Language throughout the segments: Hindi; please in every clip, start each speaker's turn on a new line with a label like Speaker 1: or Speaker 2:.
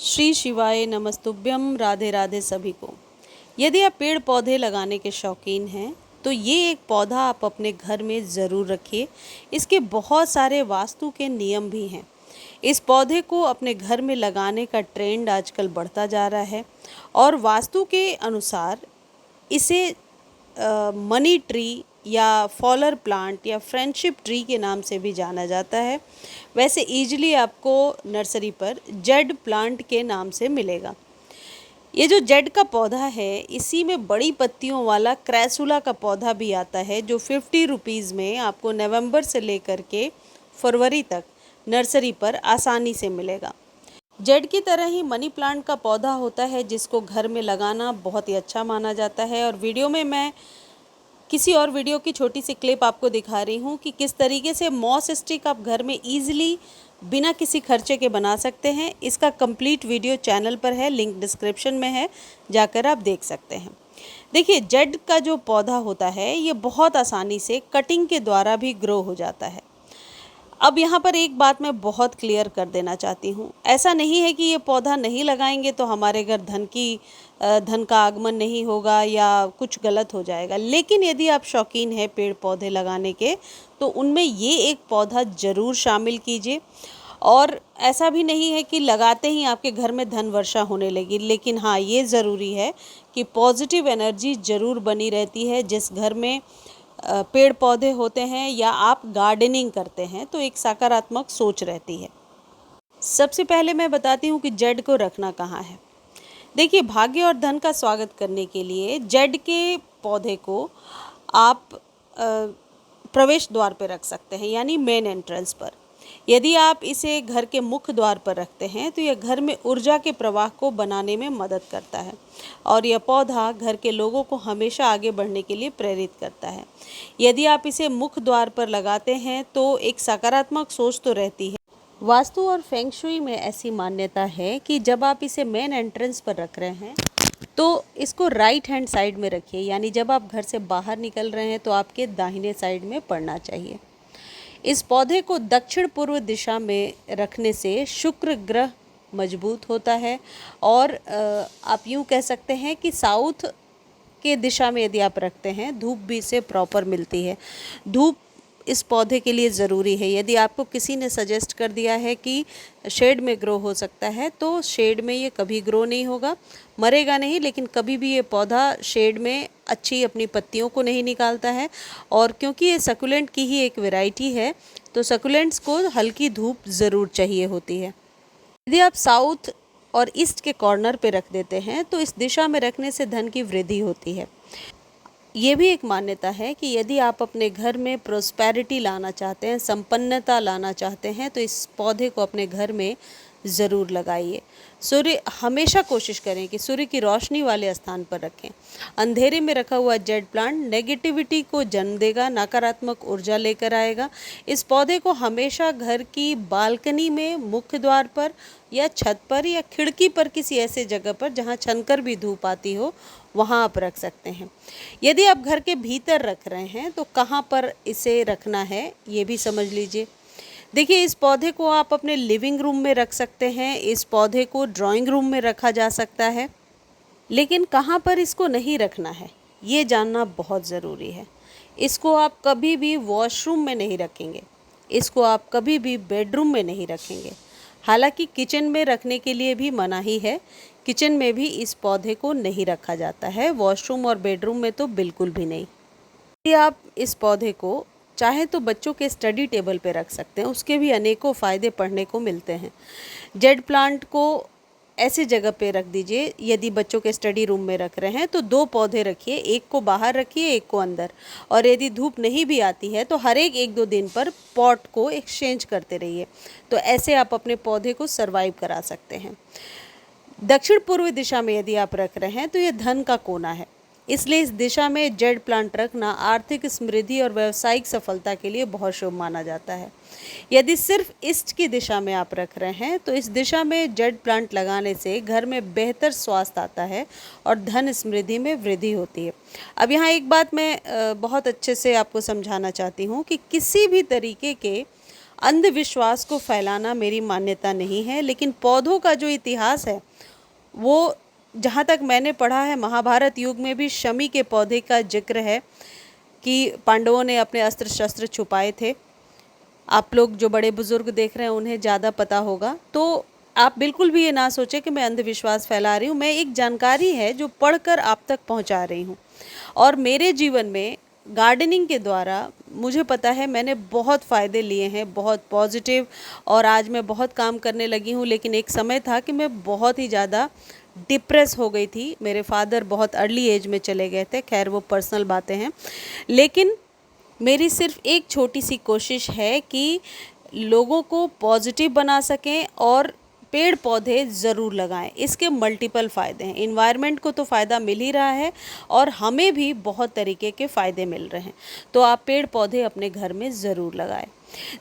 Speaker 1: श्री शिवाय नमस्तुभ्यम। राधे राधे सभी को। यदि आप पेड़ पौधे लगाने के शौकीन हैं तो ये एक पौधा आप अपने घर में ज़रूर रखिए। इसके बहुत सारे वास्तु के नियम भी हैं। इस पौधे को अपने घर में लगाने का ट्रेंड आजकल बढ़ता जा रहा है और वास्तु के अनुसार इसे मनी ट्री या फॉलर प्लांट या फ्रेंडशिप ट्री के नाम से भी जाना जाता है। वैसे ईजिली आपको नर्सरी पर जेड प्लांट के नाम से मिलेगा। ये जो जेड का पौधा है इसी में बड़ी पत्तियों वाला क्रैसुला का पौधा भी आता है जो 50 रुपीज़ में आपको नवंबर से लेकर के फरवरी तक नर्सरी पर आसानी से मिलेगा। जेड की तरह ही मनी प्लांट का पौधा होता है जिसको घर में लगाना बहुत ही अच्छा माना जाता है। और वीडियो में मैं किसी और वीडियो की छोटी सी क्लिप आपको दिखा रही हूँ कि किस तरीके से मॉस स्टिक आप घर में ईजिली बिना किसी खर्चे के बना सकते हैं। इसका कंप्लीट वीडियो चैनल पर है, लिंक डिस्क्रिप्शन में है, जाकर आप देख सकते हैं। देखिए, जेड का जो पौधा होता है ये बहुत आसानी से कटिंग के द्वारा भी ग्रो हो जाता है। अब यहाँ पर एक बात मैं बहुत क्लियर कर देना चाहती हूँ, ऐसा नहीं है कि ये पौधा नहीं लगाएंगे तो हमारे घर धन का आगमन नहीं होगा या कुछ गलत हो जाएगा। लेकिन यदि आप शौकीन हैं पेड़ पौधे लगाने के तो उनमें ये एक पौधा ज़रूर शामिल कीजिए। और ऐसा भी नहीं है कि लगाते ही आपके घर में धन वर्षा होने लगी, लेकिन हाँ, ये ज़रूरी है कि पॉजिटिव एनर्जी ज़रूर बनी रहती है। जिस घर में पेड़ पौधे होते हैं या आप गार्डनिंग करते हैं तो एक सकारात्मक सोच रहती है। सबसे पहले मैं बताती हूँ कि जेड को रखना कहाँ है। देखिए, भाग्य और धन का स्वागत करने के लिए जेड के पौधे को आप प्रवेश द्वार पर रख सकते हैं, यानी मेन एंट्रेंस पर। यदि आप इसे घर के मुख्य द्वार पर रखते हैं तो यह घर में ऊर्जा के प्रवाह को बनाने में मदद करता है और यह पौधा घर के लोगों को हमेशा आगे बढ़ने के लिए प्रेरित करता है। यदि आप इसे मुख्य द्वार पर लगाते हैं तो एक सकारात्मक सोच तो रहती है। वास्तु और फेंग शुई में ऐसी मान्यता है कि जब आप इसे मेन एंट्रेंस पर रख रहे हैं तो इसको राइट हैंड साइड में रखिए, यानी जब आप घर से बाहर निकल रहे हैं तो आपके दाहिने साइड में पड़ना चाहिए। इस पौधे को दक्षिण पूर्व दिशा में रखने से शुक्र ग्रह मजबूत होता है और आप यूँ कह सकते हैं कि साउथ के दिशा में यदि आप रखते हैं धूप भी इसे प्रॉपर मिलती है। धूप इस पौधे के लिए ज़रूरी है। यदि आपको किसी ने सजेस्ट कर दिया है कि शेड में ग्रो हो सकता है तो शेड में ये कभी ग्रो नहीं होगा, मरेगा नहीं, लेकिन कभी भी ये पौधा शेड में अच्छी अपनी पत्तियों को नहीं निकालता है। और क्योंकि ये सकुलेंट की ही एक वैरायटी है तो सकुलेंट्स को हल्की धूप ज़रूर चाहिए होती है। यदि आप साउथ और ईस्ट के कॉर्नर पे रख देते हैं तो इस दिशा में रखने से धन की वृद्धि होती है। ये भी एक मान्यता है कि यदि आप अपने घर में प्रोस्पेरिटी लाना चाहते हैं, संपन्नता लाना चाहते हैं, तो इस पौधे को अपने घर में ज़रूर लगाइए। सूर्य हमेशा कोशिश करें कि सूर्य की रोशनी वाले स्थान पर रखें। अंधेरे में रखा हुआ जेड प्लांट नेगेटिविटी को जन्म देगा, नकारात्मक ऊर्जा लेकर आएगा। इस पौधे को हमेशा घर की बालकनी में, मुख्य द्वार पर या छत पर या खिड़की पर किसी ऐसे जगह पर जहाँ छनकर भी धूप आती हो वहाँ आप रख सकते हैं। यदि आप घर के भीतर रख रहे हैं तो कहाँ पर इसे रखना है ये भी समझ लीजिए। देखिए, इस पौधे को आप अपने लिविंग रूम में रख सकते हैं, इस पौधे को ड्राइंग रूम में रखा जा सकता है, लेकिन कहाँ पर इसको नहीं रखना है ये जानना बहुत ज़रूरी है। इसको आप कभी भी वॉशरूम में नहीं रखेंगे, इसको आप कभी भी बेडरूम में नहीं रखेंगे। हालांकि किचन में रखने के लिए भी मनाही है, किचन में भी इस पौधे को नहीं रखा जाता है, वॉशरूम और बेडरूम में तो बिल्कुल भी नहीं। यदि आप इस पौधे को चाहे तो बच्चों के स्टडी टेबल पे रख सकते हैं, उसके भी अनेकों फ़ायदे पढ़ने को मिलते हैं। जेड प्लांट को ऐसी जगह पे रख दीजिए, यदि बच्चों के स्टडी रूम में रख रहे हैं तो 2 पौधे रखिए, एक को बाहर रखिए, एक को अंदर। और यदि धूप नहीं भी आती है तो हर एक 1-2 दिन पर पॉट को एक्सचेंज करते रहिए। तो ऐसे आप अपने पौधे को सर्वाइव करा सकते हैं। दक्षिण पूर्व दिशा में यदि आप रख रहे हैं तो ये धन का कोना है, इसलिए इस दिशा में जेड प्लांट रखना आर्थिक समृद्धि और व्यावसायिक सफलता के लिए बहुत शुभ माना जाता है। यदि सिर्फ ईस्ट की दिशा में आप रख रहे हैं तो इस दिशा में जेड प्लांट लगाने से घर में बेहतर स्वास्थ्य आता है और धन समृद्धि में वृद्धि होती है। अब यहाँ एक बात मैं बहुत अच्छे से आपको समझाना चाहती हूँ कि किसी भी तरीके के अंधविश्वास को फैलाना मेरी मान्यता नहीं है, लेकिन पौधों का जो इतिहास है वो जहाँ तक मैंने पढ़ा है, महाभारत युग में भी शमी के पौधे का जिक्र है कि पांडवों ने अपने अस्त्र शस्त्र छुपाए थे। आप लोग जो बड़े बुजुर्ग देख रहे हैं उन्हें ज़्यादा पता होगा, तो आप बिल्कुल भी ये ना सोचें कि मैं अंधविश्वास फैला रही हूँ। मैं एक जानकारी है जो पढ़कर आप तक पहुँचा रही हूँ। और मेरे जीवन में गार्डनिंग के द्वारा मुझे पता है मैंने बहुत फ़ायदे लिए हैं, बहुत पॉजिटिव, और आज मैं बहुत काम करने लगी हूँ। लेकिन एक समय था कि मैं बहुत ही ज़्यादा डिप्रेस हो गई थी। मेरे फादर बहुत अर्ली एज में चले गए थे, खैर वो पर्सनल बातें हैं। लेकिन मेरी सिर्फ एक छोटी सी कोशिश है कि लोगों को पॉजिटिव बना सकें और पेड़ पौधे ज़रूर लगाएं। इसके मल्टीपल फ़ायदे हैं। इन्वायरमेंट को तो फ़ायदा मिल ही रहा है और हमें भी बहुत तरीके के फ़ायदे मिल रहे हैं। तो आप पेड़ पौधे अपने घर में ज़रूर लगाएं।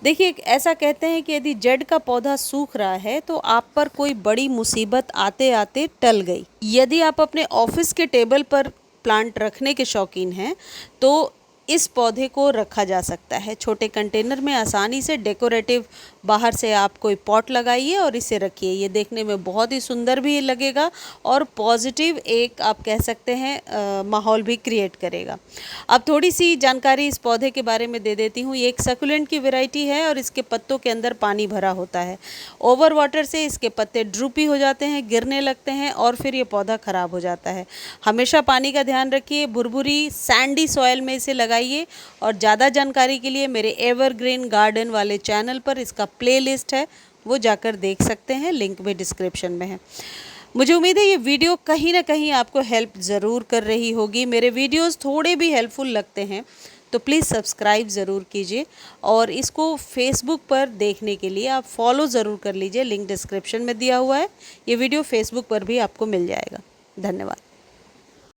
Speaker 1: देखिए, ऐसा कहते हैं कि यदि जड़ का पौधा सूख रहा है तो आप पर कोई बड़ी मुसीबत आते आते टल गई। यदि आप अपने ऑफिस के टेबल पर प्लांट रखने के शौकीन हैं तो इस पौधे को रखा जा सकता है छोटे कंटेनर में आसानी से। डेकोरेटिव बाहर से आप कोई पॉट लगाइए और इसे रखिए। ये देखने में बहुत ही सुंदर भी लगेगा और पॉजिटिव एक आप कह सकते हैं माहौल भी क्रिएट करेगा। अब थोड़ी सी जानकारी इस पौधे के बारे में दे देती हूँ। ये एक सकुलेंट की वैरायटी है और इसके पत्तों के अंदर पानी भरा होता है। ओवर वाटर से इसके पत्ते ड्रूपी हो जाते हैं, गिरने लगते हैं और फिर ये पौधा ख़राब हो जाता है। हमेशा पानी का ध्यान रखिए। भुरभुरी सैंडी सॉइल में इसे लगाइए। और ज़्यादा जानकारी के लिए मेरे एवरग्रीन गार्डन वाले चैनल पर इसका प्लेलिस्ट है, वो जाकर देख सकते हैं, लिंक भी डिस्क्रिप्शन में है। मुझे उम्मीद है ये वीडियो कहीं ना कहीं आपको हेल्प ज़रूर कर रही होगी। मेरे वीडियोस थोड़े भी हेल्पफुल लगते हैं तो प्लीज़ सब्सक्राइब ज़रूर कीजिए और इसको फेसबुक पर देखने के लिए आप फॉलो ज़रूर कर लीजिए, लिंक डिस्क्रिप्शन में दिया हुआ है। ये वीडियो फेसबुक पर भी आपको मिल जाएगा। धन्यवाद।